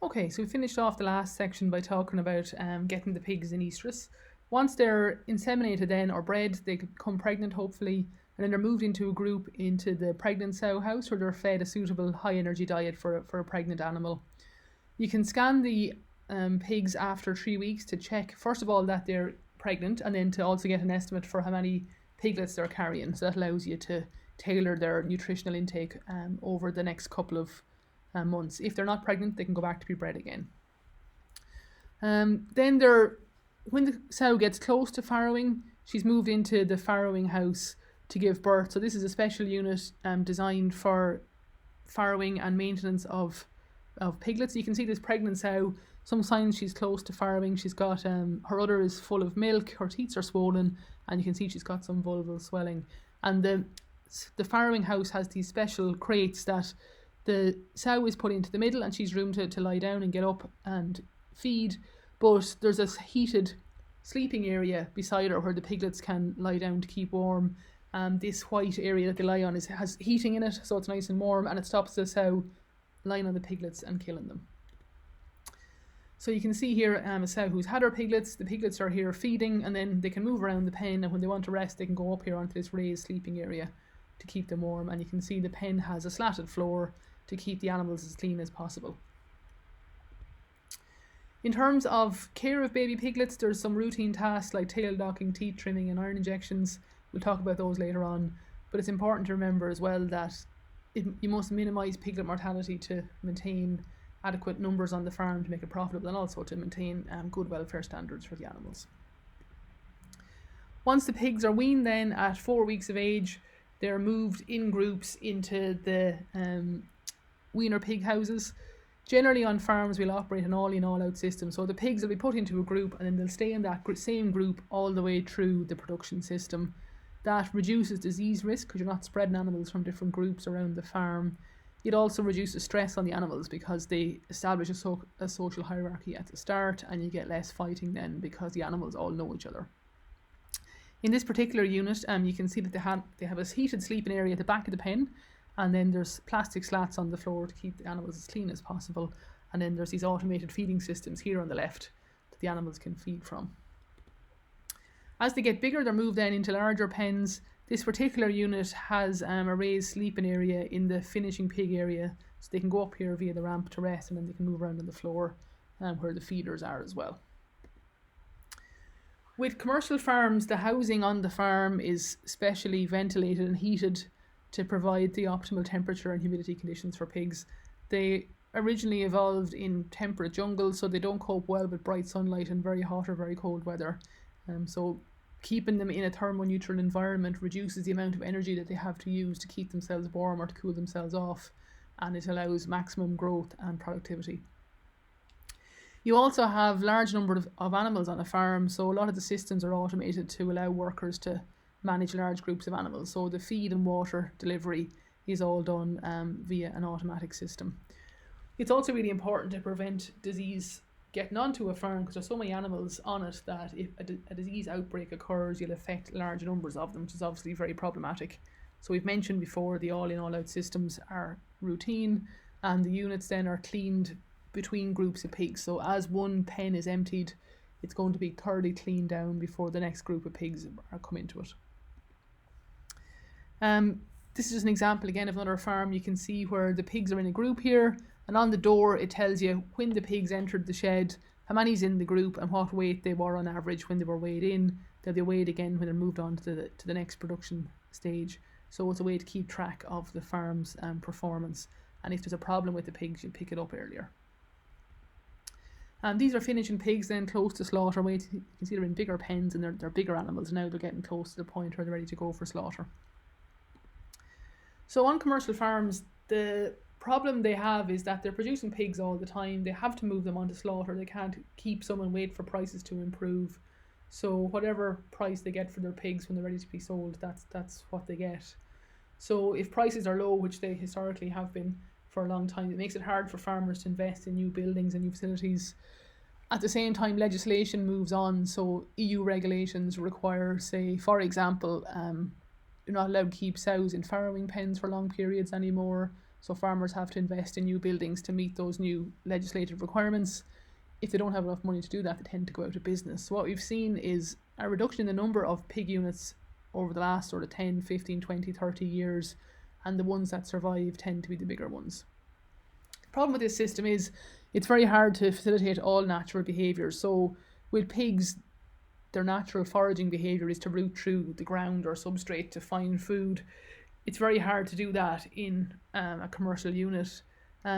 Okay, so we finished off the last section by talking about getting the pigs in estrus. Once they're inseminated then or bred, they become pregnant hopefully, and then they're moved into a group into the pregnant sow house where they're fed a suitable high energy diet for a pregnant animal. You can scan the pigs after 3 weeks to check, first of all, that they're pregnant, and then to also get an estimate for how many piglets they're carrying. So that allows you to tailor their nutritional intake over the next couple of months. If they're not pregnant, they can go back to be bred again. Then when the sow gets close to farrowing, she's moved into the farrowing house to give birth. So this is a special unit designed for farrowing and maintenance of piglets. You can see this pregnant sow, some signs she's close to farrowing. She's got her udder is full of milk, her teats are swollen, and you can see she's got some vulval swelling. And the farrowing house has these special crates that the sow is put into the middle, and she's room to lie down and get up and feed, but there's a heated sleeping area beside her where the piglets can lie down to keep warm. This white area that they lie on has heating in it, so it's nice and warm, and it stops the sow lying on the piglets and killing them. So you can see here a sow who's had her piglets. The piglets are here feeding, and then they can move around the pen, and when they want to rest they can go up here onto this raised sleeping area to keep them warm. And you can see the pen has a slatted floor to keep the animals as clean as possible. In terms of care of baby piglets, there's some routine tasks like tail docking, teeth trimming and iron injections. We'll talk about those later on, but it's important to remember as well that you must minimise piglet mortality to maintain adequate numbers on the farm to make it profitable, and also to maintain good welfare standards for the animals. Once the pigs are weaned then at 4 weeks of age, they're moved in groups into the weaner pig houses. Generally on farms we'll operate an all-in all-out system, so the pigs will be put into a group and then they'll stay in that same group all the way through the production system. That reduces disease risk because you're not spreading animals from different groups around the farm. It also reduces stress on the animals because they establish a social hierarchy at the start, and you get less fighting then because the animals all know each other. In this particular unit, you can see that they have a heated sleeping area at the back of the pen, and then there's plastic slats on the floor to keep the animals as clean as possible, and then there's these automated feeding systems here on the left that the animals can feed from. As they get bigger, they're moved then into larger pens. This particular unit has a raised sleeping area in the finishing pig area, so they can go up here via the ramp to rest, and then they can move around on the floor where the feeders are as well. With commercial farms, the housing on the farm is specially ventilated and heated to provide the optimal temperature and humidity conditions for pigs. They originally evolved in temperate jungles, so they don't cope well with bright sunlight and very hot or very cold weather. So keeping them in a thermoneutral environment reduces the amount of energy that they have to use to keep themselves warm or to cool themselves off, and it allows maximum growth and productivity. You also have large number of animals on a farm, so a lot of the systems are automated to allow workers to manage large groups of animals. So the feed and water delivery is all done via an automatic system. It's also really important to prevent disease getting onto a farm because there's so many animals on it that if a disease outbreak occurs, you'll affect large numbers of them, which is obviously very problematic. So we've mentioned before the all-in all-out systems are routine, and the units then are cleaned between groups of pigs. So as one pen is emptied, it's going to be thoroughly cleaned down before the next group of pigs are come into it. This is just an example again of another farm. You can see where the pigs are in a group here, and on the door it tells you when the pigs entered the shed, how many's in the group, and what weight they were on average when they were weighed in. They'll be weighed again when they're moved on to the next production stage. So it's a way to keep track of the farm's performance, and if there's a problem with the pigs, you pick it up earlier. These are finishing pigs then close to slaughter weight. You can see they're in bigger pens, and they're bigger animals now. They're getting close to the point where they're ready to go for slaughter. So on commercial farms, the problem they have is that they're producing pigs all the time. They have to move them onto slaughter. They can't keep some and wait for prices to improve. So whatever price they get for their pigs when they're ready to be sold, that's what they get. So if prices are low, which they historically have been for a long time, it makes it hard for farmers to invest in new buildings and new facilities. At the same time, legislation moves on. So EU regulations require, say, for example, you're not allowed to keep sows in farrowing pens for long periods anymore. So farmers have to invest in new buildings to meet those new legislative requirements. If they don't have enough money to do that, they tend to go out of business. So what we've seen is a reduction in the number of pig units over the last sort of 10, 15, 20, 30 years, and the ones that survive tend to be the bigger ones. The problem with this system is it's very hard to facilitate all natural behaviours. So with pigs, their natural foraging behaviour is to root through the ground or substrate to find food. It's very hard to do that in a commercial unit.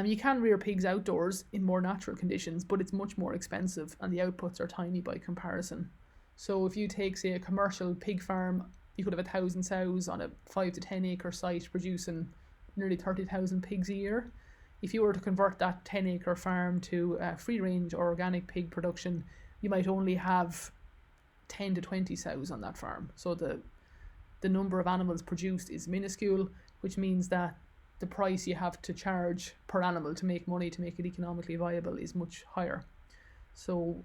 You can rear pigs outdoors in more natural conditions, but it's much more expensive and the outputs are tiny by comparison. So if you take, say, a commercial pig farm, you could have 1,000 sows on a 5 to 10 acre site producing nearly 30,000 pigs a year. If you were to convert that 10 acre farm to free range or organic pig production, you might only have 10 to 20 sows on that farm. So the number of animals produced is minuscule, which means that the price you have to charge per animal to make money, to make it economically viable, is much higher. So,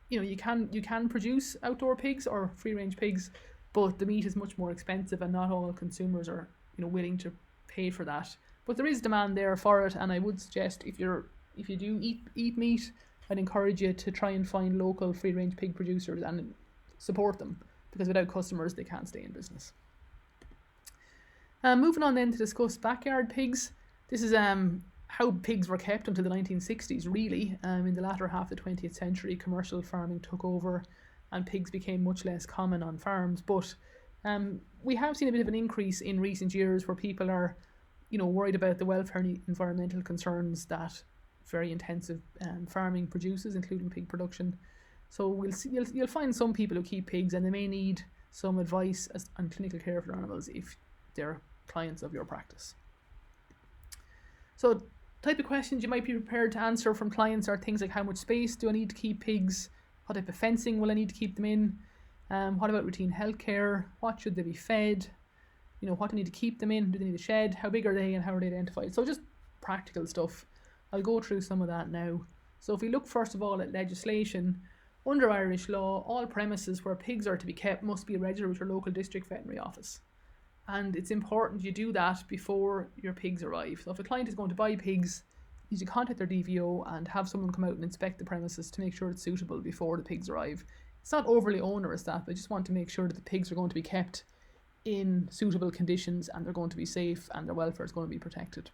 you can produce outdoor pigs or free range pigs, but the meat is much more expensive and not all consumers are willing to pay for that. But there is demand there for it, and I would suggest if you do eat meat, I'd encourage you to try and find local free range pig producers and support them, because without customers they can't stay in business. Moving on then to discuss backyard pigs. This is how pigs were kept until the 1960s, really. In the latter half of the 20th century, commercial farming took over and pigs became much less common on farms. But we have seen a bit of an increase in recent years where people are worried about the welfare and environmental concerns that very intensive farming produces, including pig production. So you'll find some people who keep pigs and they may need some advice on clinical care for their animals if they're clients of your practice. So type of questions you might be prepared to answer from clients are things like, how much space do I need to keep pigs? What type of fencing will I need to keep them in? What about routine health care? What should they be fed? What do I need to keep them in? Do they need a shed? How big are they and how are they identified? So just practical stuff. I'll go through some of that now. So if we look first of all at legislation, under Irish law, all premises where pigs are to be kept must be registered with your local district veterinary office. And it's important you do that before your pigs arrive. So if a client is going to buy pigs, you need to contact their DVO and have someone come out and inspect the premises to make sure it's suitable before the pigs arrive. It's not overly onerous that, but I just want to make sure that the pigs are going to be kept in suitable conditions and they're going to be safe and their welfare is going to be protected.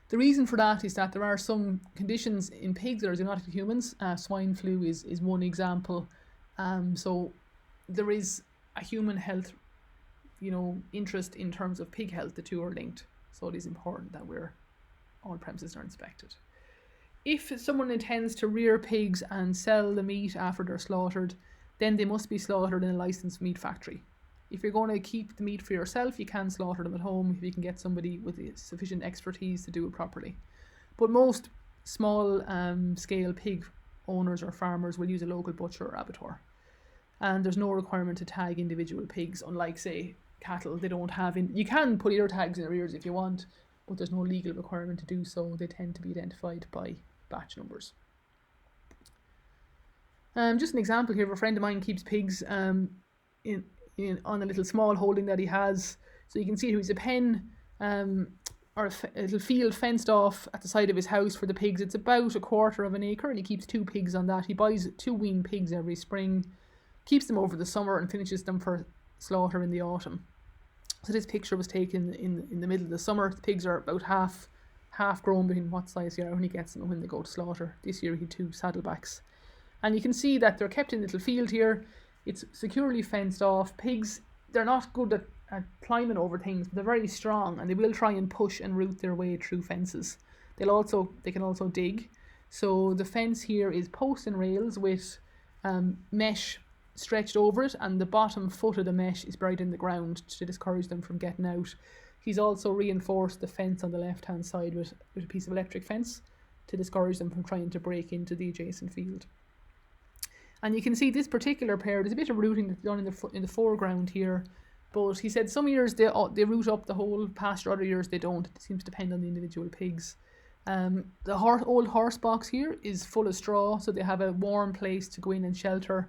The reason for that is that there are some conditions in pigs that are zoonotic to humans. Swine flu is one example. So there is a human health interest in terms of pig health. The two are linked. So it is important that all premises are inspected. If someone intends to rear pigs and sell the meat after they're slaughtered, then they must be slaughtered in a licensed meat factory. If you're going to keep the meat for yourself, you can slaughter them at home if you can get somebody with sufficient expertise to do it properly. But most small scale pig owners or farmers will use a local butcher or abattoir. And there's no requirement to tag individual pigs, unlike, say, cattle. They don't have you can put ear tags in their ears if you want, but there's no legal requirement to do so. They tend to be identified by batch numbers. Just an example here of a friend of mine keeps pigs on a little small holding that he has. So you can see he's a pen or a little field fenced off at the side of his house for the pigs. It's about 1/4 of an acre and he keeps 2 pigs on that. He buys 2 wean pigs every spring, keeps them over the summer and finishes them for slaughter in the autumn. So this picture was taken in the middle of the summer. The pigs are about half grown between what size they are when he gets them and when they go to slaughter. This year he had 2 saddlebacks. And you can see that they're kept in a little field here. It's securely fenced off. Pigs, they're not good at climbing over things, but they're very strong and they will try and push and root their way through fences. They can also dig. So the fence here is posts and rails with mesh stretched over it, and the bottom foot of the mesh is buried in the ground to discourage them from getting out. He's also reinforced the fence on the left hand side with a piece of electric fence to discourage them from trying to break into the adjacent field. And you can see this particular pair, there's a bit of rooting that's done in the foreground here, but he said some years they root up the whole pasture, other years they don't. It seems to depend on the individual pigs. The old horse box here is full of straw, so they have a warm place to go in and shelter.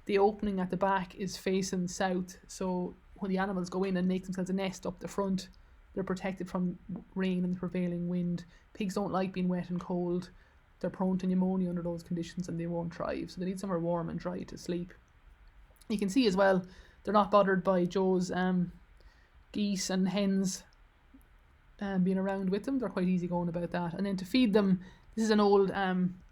The opening at the back is facing south, so when the animals go in and make themselves a nest up the front, They're protected from rain and the prevailing wind. Pigs don't like being wet and cold. They're prone to pneumonia under those conditions and they won't thrive. So they need somewhere warm and dry to sleep. You can see as well, they're not bothered by Joe's geese and hens being around with them. They're quite easy going about that. And then to feed them, this is an old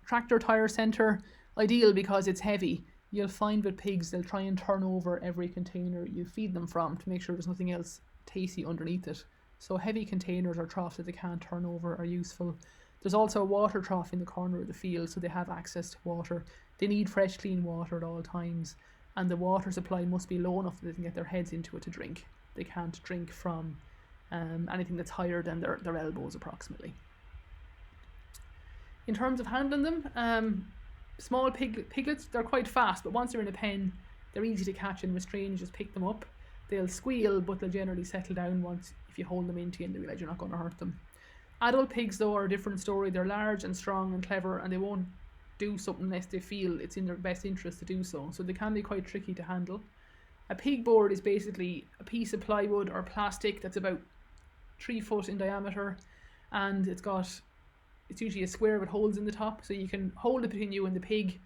tractor tire centre, ideal because it's heavy. You'll find with pigs, they'll try and turn over every container you feed them from to make sure there's nothing else tasty underneath it. So heavy containers or troughs that they can't turn over are useful. There's also a water trough in the corner of the field, so they have access to water. They need fresh, clean water at all times, and the water supply must be low enough that they can get their heads into it to drink. They can't drink from anything that's higher than their elbows approximately. In terms of handling them, small piglets, they're quite fast, but once they're in a pen, they're easy to catch and restrain. You just pick them up. They'll squeal, but they'll generally settle down once if you hold them into you and they realise you're not going to hurt them. Adult pigs, though, are a different story. They're large and strong and clever, and they won't do something unless they feel it's in their best interest to do so. So they can be quite tricky to handle. A pig board is basically a piece of plywood or plastic that's about 3 foot in diameter, and it's usually a square with holes in the top, so you can hold it between you and the pig.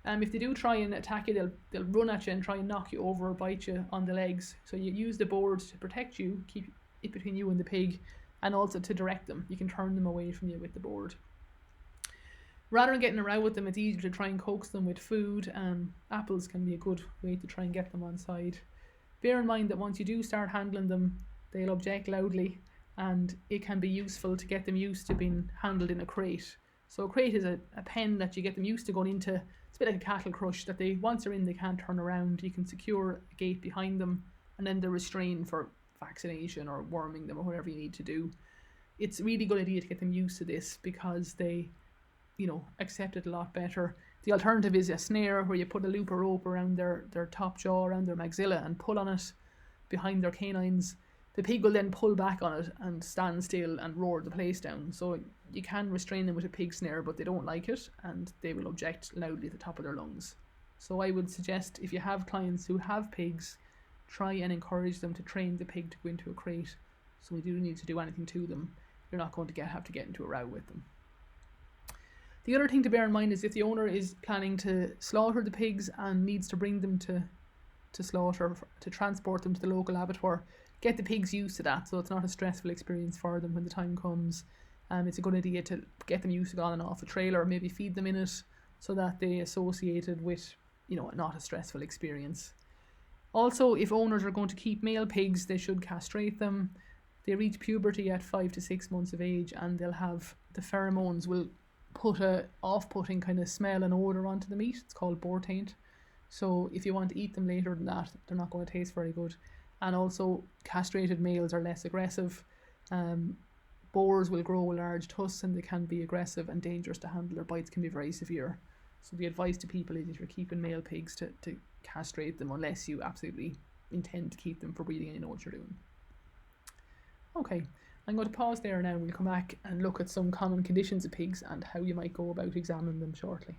If they do try and attack you, they'll run at you and try and knock you over or bite you on the legs. So you use the board to protect you, keep it between you and the pig, and also to direct them. You can turn them away from you with the board. Rather than getting around with them, it's easier to try and coax them with food. Apples can be a good way to try and get them on side. Bear in mind that once you do start handling them, they'll object loudly, and it can be useful to get them used to being handled in a crate. So a crate is a pen that you get them used to going into. It's a bit like a cattle crush that once they're in, they can't turn around. You can secure a gate behind them, and then they're restrained for vaccination or worming them or whatever you need to do. It's a really good idea to get them used to this because they, accept it a lot better. The alternative is a snare where you put a loop of rope around their top jaw, around their maxilla, and pull on it behind their canines. The pig will then pull back on it and stand still and roar the place down. So you can restrain them with a pig snare, but they don't like it and they will object loudly at the top of their lungs. So I would suggest if you have clients who have pigs, try and encourage them to train the pig to go into a crate. So we do need to do anything to them. You're not going to have to get into a row with them. The other thing to bear in mind is if the owner is planning to slaughter the pigs and needs to bring them to slaughter, to transport them to the local abattoir, get the pigs used to that so it's not a stressful experience for them when the time comes. It's a good idea to get them used to going on and off a trailer, maybe feed them in it so that they associate it with, not a stressful experience. Also, if owners are going to keep male pigs, they should castrate them. They reach puberty at 5 to 6 months of age, and they'll have the pheromones will put a off-putting kind of smell and odour onto the meat. It's called boar taint. So if you want to eat them later than that, they're not going to taste very good. And also, castrated males are less aggressive. Boars will grow large tusks and they can be aggressive and dangerous to handle. Their bites can be very severe. So the advice to people is if you're keeping male pigs to castrate them unless you absolutely intend to keep them for breeding and you know what you're doing. Okay, I'm going to pause there now and we'll come back and look at some common conditions of pigs and how you might go about examining them shortly.